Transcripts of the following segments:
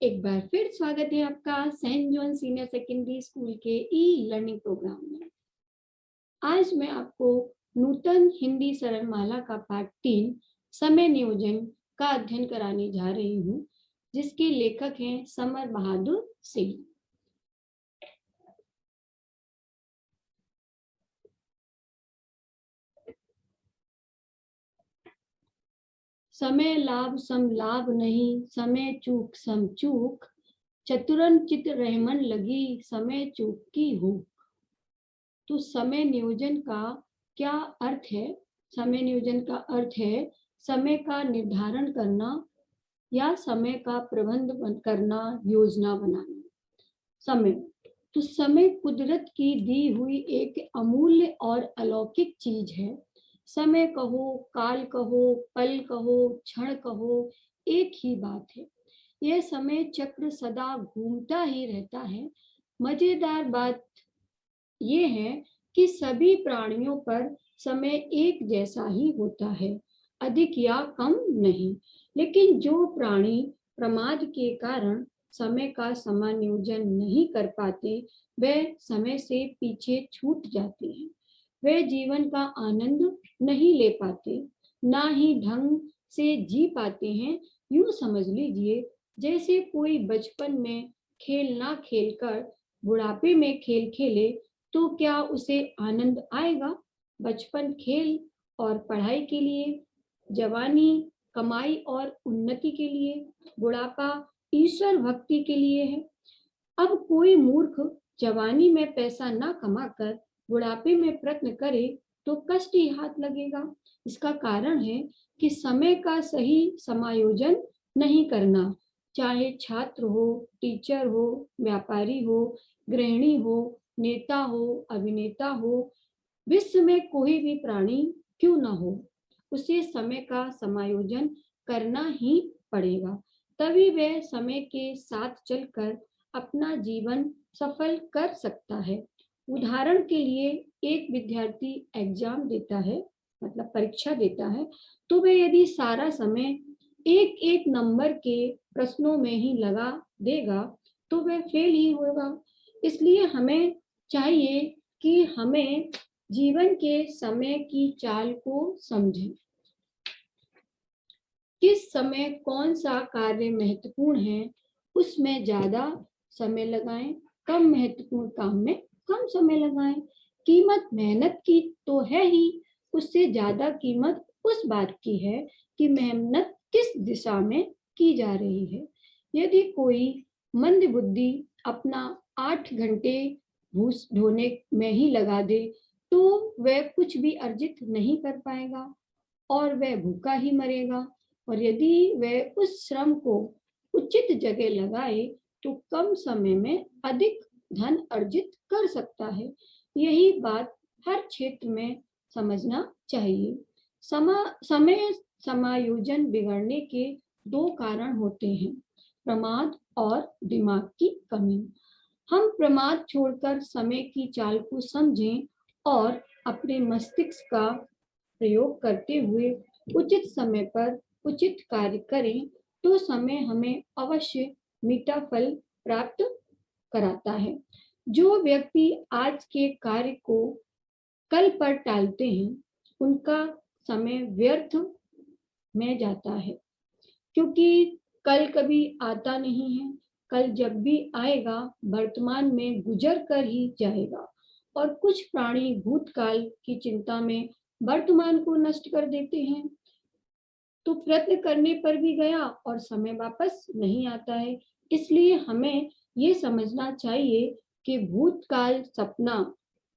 एक बार फिर स्वागत है आपका saint John senior secondary school के ई लर्निंग प्रोग्राम में। आज मैं आपको नूतन हिंदी सरलमाला का पाठ 3 समय नियोजन का अध्ययन कराने जा रही हूँ, जिसके लेखक हैं समर बहादुर सिंह। समय लाभ सम लाभ नहीं, समय चूक सम चूक, चतुरन चित रहमन लगी, समय चूक की हो। तो समय नियोजन का क्या अर्थ है? समय नियोजन का अर्थ है समय का निर्धारण करना या समय का प्रबंध करना, योजना बनाना। समय तो समय कुदरत की दी हुई एक अमूल्य और अलौकिक चीज है। समय कहो, काल कहो, पल कहो, क्षण कहो, एक ही बात है। यह समय चक्र सदा घूमता ही रहता है। मजेदार बात यह है कि सभी प्राणियों पर समय एक जैसा ही होता है, अधिक या कम नहीं। लेकिन जो प्राणी प्रमाद के कारण समय का समायोजन नहीं कर पाते, वे समय से पीछे छूट जाते हैं। वे जीवन का आनंद नहीं ले पाते, ना ही ढंग से जी पाते हैं। यूं समझ लीजिए जैसे कोई बचपन में खेल ना खेलकर बुढ़ापे में खेल खेले, तो क्या उसे आनंद आएगा? बचपन खेल और पढ़ाई के लिए, जवानी कमाई और उन्नति के लिए, बुढ़ापा ईश्वर भक्ति के लिए है। अब कोई मूर्ख जवानी में पैसा ना कमाकर बुढ़ापे में प्रयत्न करे तो कष्ट ही हाथ लगेगा। इसका कारण है कि समय का सही समायोजन नहीं करना। चाहे छात्र हो, टीचर हो, व्यापारी हो, गृहिणी हो, नेता हो, अभिनेता हो, विश्व में कोई भी प्राणी क्यों ना हो, उसे समय का समायोजन करना ही पड़ेगा। तभी वह समय के साथ चलकर अपना जीवन सफल कर सकता है। उदाहरण के लिए एक विद्यार्थी एग्जाम देता है, मतलब परीक्षा देता है, तो वह यदि सारा समय एक एक नंबर के प्रश्नों में ही लगा देगा तो वह फेल ही होगा। इसलिए हमें चाहिए कि हमें जीवन के समय की चाल को समझें। किस समय कौन सा कार्य महत्वपूर्ण है, उसमें ज्यादा समय लगाएं। कम महत्वपूर्ण काम में कम समय लगाएं। कीमत मेहनत की तो है ही, उससे ज्यादा कीमत उस बात की है कि मेहनत किस दिशा में की जा रही है। यदि कोई मंद बुद्धि अपना 8 घंटे घूस ढोने में ही लगा दे तो वह कुछ भी अर्जित नहीं कर पाएगा और वह भूखा ही मरेगा। और यदि वह उस श्रम को उचित जगह लगाए तो कम समय में अधिक धन अर्जित कर सकता है। यही बात हर क्षेत्र में समझना चाहिए। समय समायोजन बिगड़ने के 2 कारण होते हैं, प्रमाद और दिमाग की कमी। हम प्रमाद छोड़कर समय की चाल को समझें और अपने मस्तिष्क का प्रयोग करते हुए उचित समय पर उचित कार्य करें तो समय हमें अवश्य मीठा फल प्राप्त कराता है। जो व्यक्ति आज के कार्य को कल पर टालते हैं, उनका समय व्यर्थ में जाता है, क्योंकि कल कभी आता नहीं है। कल जब भी आएगा वर्तमान में गुजर कर ही जाएगा। और कुछ प्राणी भूतकाल की चिंता में वर्तमान को नष्ट कर देते हैं, तो प्रयत्न करने पर भी गया और समय वापस नहीं आता है। इसलिए हमें ये समझना चाहिए कि भूतकाल सपना,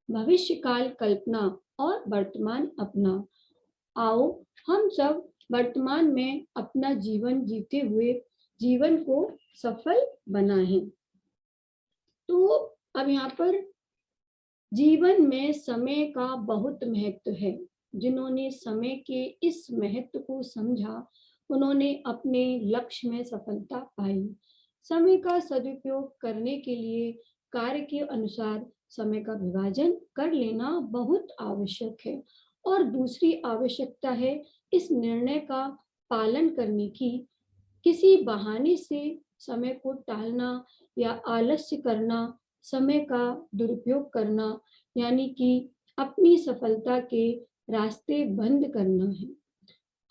भविष्यकाल कल्पना और वर्तमान अपना। आओ हम सब वर्तमान में अपना जीवन जीते हुए जीवन को सफल बनाएं। तो अब यहाँ पर जीवन में समय का बहुत महत्व है। जिन्होंने समय के इस महत्व को समझा, उन्होंने अपने लक्ष्य में सफलता पाई। समय का सदुपयोग करने के लिए कार्य के अनुसार समय का विभाजन कर लेना बहुत आवश्यक है। और दूसरी आवश्यकता है इस निर्णय का पालन करने की। किसी बहाने से समय को टालना या आलस्य करना, समय का दुरुपयोग करना, यानी कि अपनी सफलता के रास्ते बंद करना है।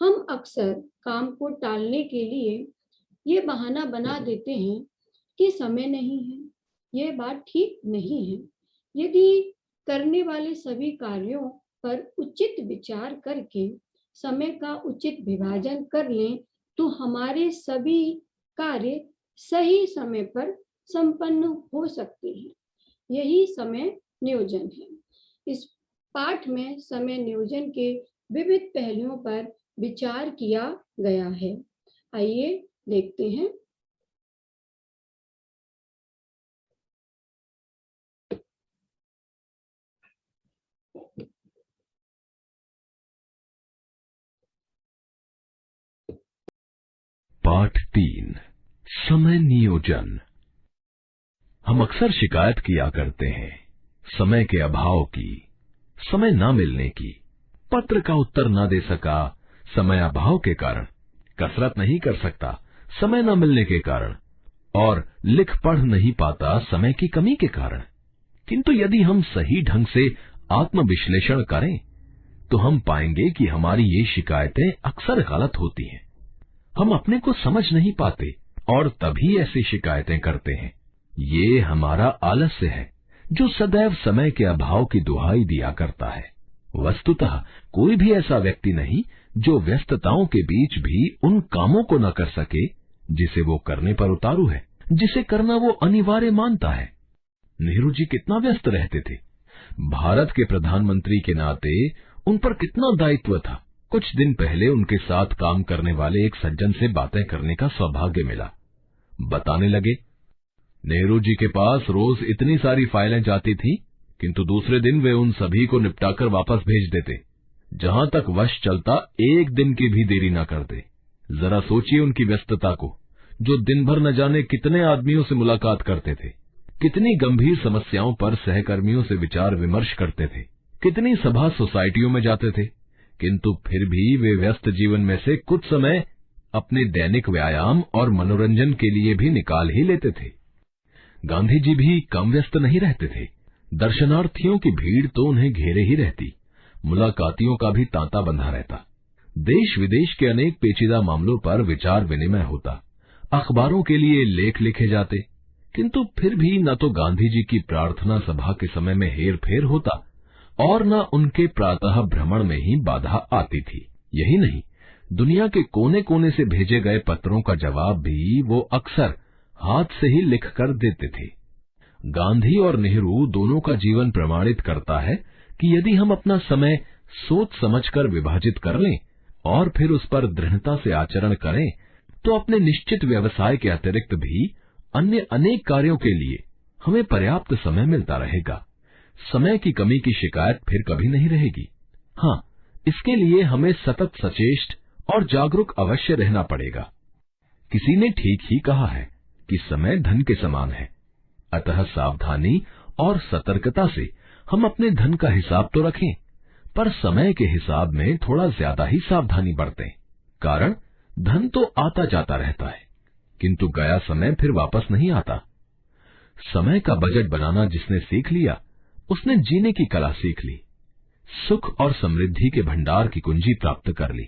हम अक्सर काम को टालने के लिए ये बहाना बना देते हैं कि समय नहीं है। ये बात ठीक नहीं है। यदि करने वाले सभी कार्यों पर उचित विचार करके समय का उचित विभाजन कर लें तो हमारे सभी कार्य सही समय पर संपन्न हो सकते हैं। यही समय नियोजन है। इस पाठ में समय नियोजन के विविध पहलुओं पर विचार किया गया है। आइए देखते हैं। पाठ 3 समय नियोजन। हम अक्सर शिकायत किया करते हैं समय के अभाव की, समय न मिलने की, पत्र का उत्तर न दे सका समय अभाव के कारण, कसरत नहीं कर सकता समय न मिलने के कारण, और लिख पढ़ नहीं पाता समय की कमी के कारण। किंतु यदि हम सही ढंग से आत्मविश्लेषण करें तो हम पाएंगे कि हमारी ये शिकायतें अक्सर गलत होती हैं। हम अपने को समझ नहीं पाते और तभी ऐसी शिकायतें करते हैं। ये हमारा आलस्य है जो सदैव समय के अभाव की दुहाई दिया करता है। वस्तुतः कोई भी ऐसा व्यक्ति नहीं जो व्यस्तताओं के बीच भी उन कामों को न कर सके जिसे वो करने पर उतारू है, जिसे करना वो अनिवार्य मानता है। नेहरू जी कितना व्यस्त रहते थे। भारत के प्रधानमंत्री के नाते उन पर कितना दायित्व था। कुछ दिन पहले उनके साथ काम करने वाले एक सज्जन से बातें करने का सौभाग्य मिला। बताने लगे, नेहरू जी के पास रोज इतनी सारी फाइलें जाती थी, किंतु दूसरे दिन वे उन सभी को निपटाकर वापस भेज देते। जहां तक वश चलता एक दिन की भी देरी न करते। जरा सोचिए उनकी व्यस्तता को, जो दिन भर न जाने कितने आदमियों से मुलाकात करते थे, कितनी गंभीर समस्याओं पर सहकर्मियों से विचार विमर्श करते थे, कितनी सभा सोसाइटियों में जाते थे, किंतु फिर भी वे व्यस्त जीवन में से कुछ समय अपने दैनिक व्यायाम और मनोरंजन के लिए भी निकाल ही लेते थे। गांधी जी भी कम व्यस्त नहीं रहते थे। दर्शनार्थियों की भीड़ तो उन्हें घेरे ही रहती, मुलाकातियों का भी तांता बंधा रहता। देश विदेश के अनेक पेचीदा मामलों पर विचार विनिमय होता, अखबारों के लिए लेख लिखे जाते, किंतु फिर भी न तो गांधी जी की प्रार्थना सभा के समय में हेर फेर होता और न उनके प्रातः भ्रमण में ही बाधा आती थी। यही नहीं, दुनिया के कोने कोने से भेजे गए पत्रों का जवाब भी वो अक्सर हाथ से ही लिख कर देते थे। गांधी और नेहरू दोनों का जीवन प्रमाणित करता है कि यदि हम अपना समय सोच समझकर विभाजित कर लें और फिर उस पर दृढ़ता से आचरण करें तो अपने निश्चित व्यवसाय के अतिरिक्त भी अन्य अनेक कार्यों के लिए हमें पर्याप्त समय मिलता रहेगा। समय की कमी की शिकायत फिर कभी नहीं रहेगी। हाँ, इसके लिए हमें सतत सचेष्ट और जागरूक अवश्य रहना पड़ेगा। किसी ने ठीक ही कहा है कि समय धन के समान है, अतः सावधानी और सतर्कता से हम अपने धन का हिसाब तो रखें, पर समय के हिसाब में थोड़ा ज्यादा ही सावधानी बरतें। कारण धन तो आता जाता रहता है, किंतु गया समय फिर वापस नहीं आता। समय का बजट बनाना जिसने सीख लिया, उसने जीने की कला सीख ली, सुख और समृद्धि के भंडार की कुंजी प्राप्त कर ली।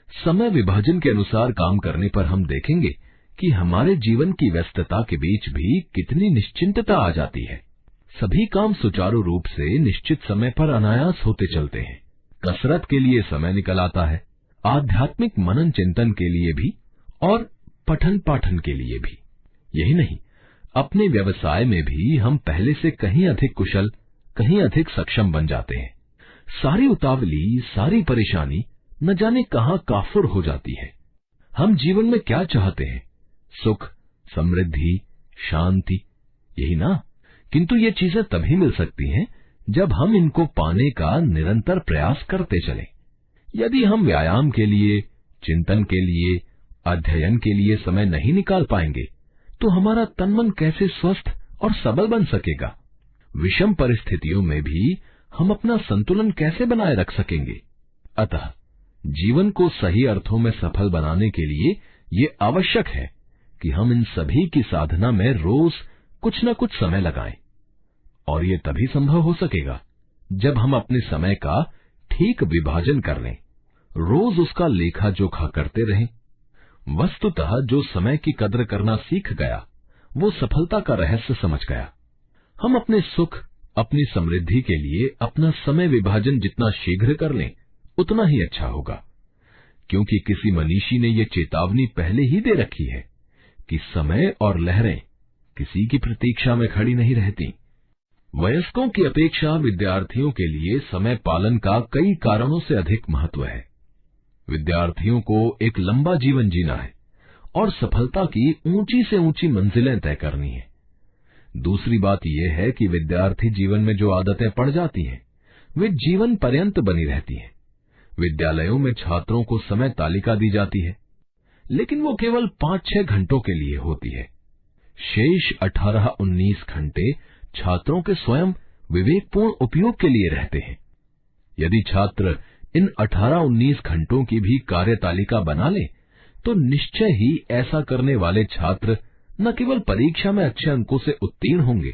समय विभाजन के अनुसार काम करने पर हम देखेंगे कि हमारे जीवन की व्यस्तता के बीच भी कितनी निश्चिंतता आ जाती है। सभी काम सुचारू रूप से निश्चित समय पर अनायास होते चलते हैं। कसरत के लिए समय निकल आता है, आध्यात्मिक मनन चिंतन के लिए भी और पठन पाठन के लिए भी। यही नहीं, अपने व्यवसाय में भी हम पहले से कहीं अधिक कुशल, कहीं अधिक सक्षम बन जाते हैं। सारी उतावली, सारी परेशानी न जाने कहां काफुर हो जाती है। हम जीवन में क्या चाहते हैं? सुख, समृद्धि, शांति, यही ना? किंतु ये चीजें तभी मिल सकती हैं जब हम इनको पाने का निरंतर प्रयास करते चलें। यदि हम व्यायाम के लिए, चिंतन के लिए, अध्ययन के लिए समय नहीं निकाल पाएंगे तो हमारा तन मन कैसे स्वस्थ और सबल बन सकेगा? विषम परिस्थितियों में भी हम अपना संतुलन कैसे बनाए रख सकेंगे? अतः जीवन को सही अर्थों में सफल बनाने के लिए ये आवश्यक है कि कि हम इन सभी की साधना में रोज कुछ न कुछ समय लगाएं, और ये तभी संभव हो सकेगा जब हम अपने समय का ठीक विभाजन कर लें, रोज उसका लेखा जोखा करते रहें। वस्तुतः जो समय की कद्र करना सीख गया वो सफलता का रहस्य समझ गया। हम अपने सुख, अपनी समृद्धि के लिए अपना समय विभाजन जितना शीघ्र कर लें उतना ही अच्छा होगा, क्योंकि किसी मनीषी ने ये चेतावनी पहले ही दे रखी है कि समय और लहरें किसी की प्रतीक्षा में खड़ी नहीं रहती। वयस्कों की अपेक्षा विद्यार्थियों के लिए समय पालन का कई कारणों से अधिक महत्व है। विद्यार्थियों को एक लंबा जीवन जीना है और सफलता की ऊंची से ऊंची मंजिलें तय करनी है। दूसरी बात यह है कि विद्यार्थी जीवन में जो आदतें पड़ जाती हैं वे जीवन पर्यंत बनी रहती हैं। विद्यालयों में छात्रों को समय तालिका दी जाती है, लेकिन वो केवल 5-6 घंटों के लिए होती है। शेष 18-19 घंटे छात्रों के स्वयं विवेकपूर्ण उपयोग के लिए रहते हैं। यदि छात्र इन 18-19 घंटों की भी कार्य तालिका बना ले तो निश्चय ही ऐसा करने वाले छात्र न केवल परीक्षा में अच्छे अंकों से उत्तीर्ण होंगे,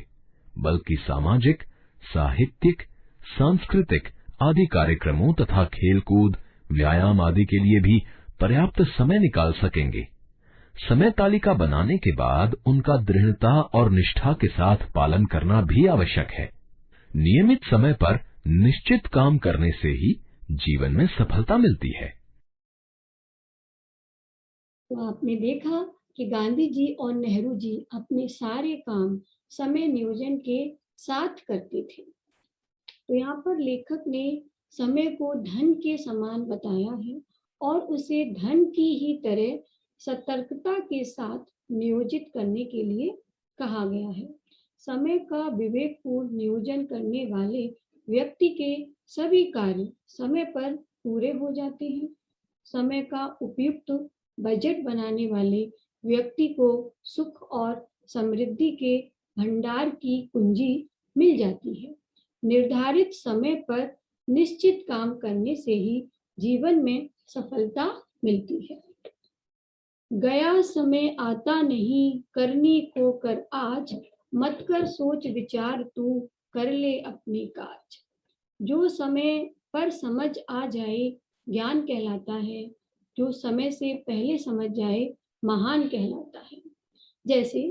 बल्कि सामाजिक, साहित्यिक, सांस्कृतिक आदि कार्यक्रमों तथा खेलकूद, व्यायाम आदि के लिए भी पर्याप्त समय निकाल सकेंगे। समय तालिका बनाने के बाद उनका दृढ़ता और निष्ठा के साथ पालन करना भी आवश्यक है। नियमित समय पर निश्चित काम करने से ही जीवन में सफलता मिलती है। तो आपने देखा कि गांधी जी और नेहरू जी अपने सारे काम समय नियोजन के साथ करते थे। तो यहाँ पर लेखक ने समय को धन के समान बताया है और उसे धन की ही तरह सतर्कता के साथ नियोजित करने के लिए कहा गया है। समय का विवेकपूर्ण नियोजन करने वाले व्यक्ति के सभी कार्य समय पर पूरे हो जाते हैं। समय का उपयुक्त बजट बनाने वाले व्यक्ति को सुख और समृद्धि के भंडार की कुंजी मिल जाती है। निर्धारित समय पर निश्चित काम करने से ही जीवन में सफलता मिलती है। गया समय आता नहीं, करनी को कर आज, मत कर सोच विचार तू, कर ले अपने काज। जो समय पर समझ आ जाए ज्ञान कहलाता है, जो समय से पहले समझ जाए महान कहलाता है। जैसे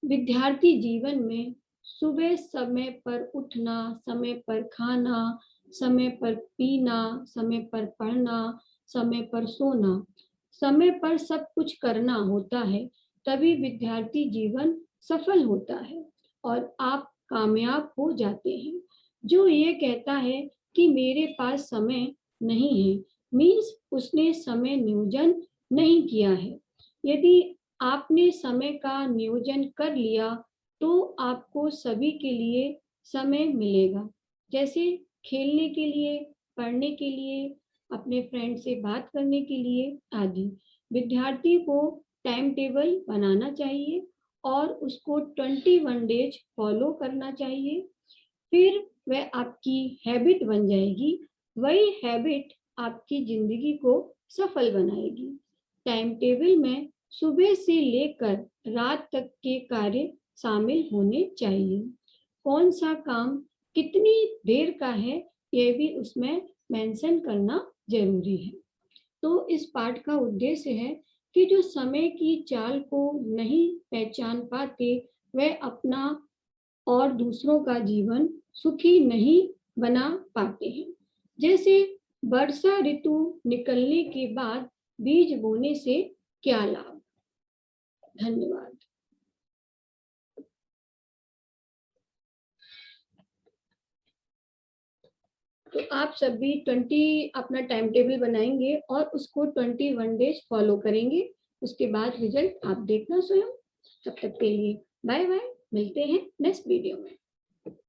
विद्यार्थी जीवन में सुबह समय पर उठना, समय पर खाना, समय पर पीना, समय पर पढ़ना, समय पर सोना, समय पर सब कुछ करना होता है, तभी विद्यार्थी जीवन सफल होता है और आप कामयाब हो जाते हैं। जो ये कहता है कि मेरे पास समय नहीं है, मीन्स उसने समय नियोजन नहीं किया है। यदि आपने समय का नियोजन कर लिया तो आपको सभी के लिए समय मिलेगा, जैसे खेलने के लिए, पढ़ने के लिए, अपने फ्रेंड से बात करने के लिए आदि। विद्यार्थी को टाइम टेबल बनाना चाहिए और उसको 21 डेज फॉलो करना चाहिए, फिर वह आपकी हैबिट बन जाएगी। वही हैबिट आपकी जिंदगी को सफल बनाएगी। टाइम टेबल में सुबह से लेकर रात तक के कार्य शामिल होने चाहिए। कौन सा काम कितनी देर का है यह भी उसमें मेंशन करना जरूरी है। तो इस पाठ का उद्देश्य है कि जो समय की चाल को नहीं पहचान पाते वह अपना और दूसरों का जीवन सुखी नहीं बना पाते हैं। जैसे वर्षा ऋतु निकलने के बाद बीज बोने से क्या लाभ। धन्यवाद। तो आप सभी 20 अपना टाइम टेबल बनाएंगे और उसको 21 डेज फॉलो करेंगे। उसके बाद रिजल्ट आप देखना स्वयं। तब तक के लिए बाय बाय, मिलते हैं नेक्स्ट वीडियो में।